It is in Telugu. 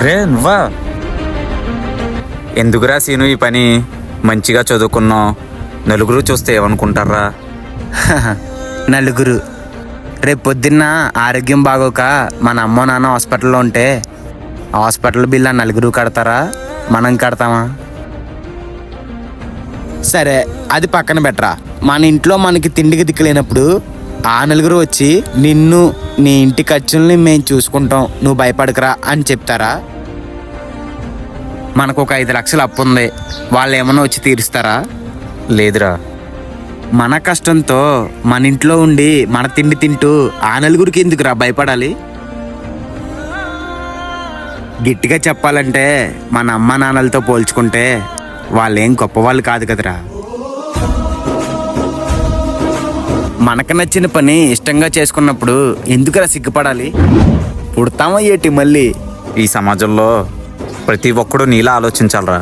రే నువ్వా? ఎందుకురా సీను ఈ పని? మంచిగా చదువుకున్నావు, నలుగురు చూస్తే ఏమనుకుంటారా? నలుగురు రేపు పొద్దున్న ఆరోగ్యం బాగోక మన అమ్మో నాన్న హాస్పిటల్లో ఉంటే హాస్పిటల్ బిల్లు ఆ నలుగురు కడతారా, మనం కడతామా? సరే అది పక్కన పెట్టరా, మన ఇంట్లో మనకి తిండికి దిక్కులేనప్పుడు ఆ నలుగురు వచ్చి నిన్ను నీ ఇంటి ఖర్చుల్ని మేము చూసుకుంటాం, నువ్వు భయపడకరా అని చెప్తారా? మనకు ఒక 5 లక్షలు అప్పు ఉంది, వాళ్ళు ఏమన్నా వచ్చి తీరుస్తారా? లేదురా. మన కష్టంతో మన ఇంట్లో ఉండి మన తిండి తింటూ ఆ నలుగురికి ఎందుకురా భయపడాలి? గట్టిగా చెప్పాలంటే మన అమ్మ నాన్నలతో పోల్చుకుంటే వాళ్ళేం గొప్పవాళ్ళు కాదు కదరా. మనకు నచ్చిన పని ఇష్టంగా చేసుకున్నప్పుడు ఎందుకురా సిగ్గుపడాలి? పుడతామా ఏటి మళ్ళీ? ఈ సమాజంలో ప్రతి ఒక్కడు నీలా ఆలోచించాలరా.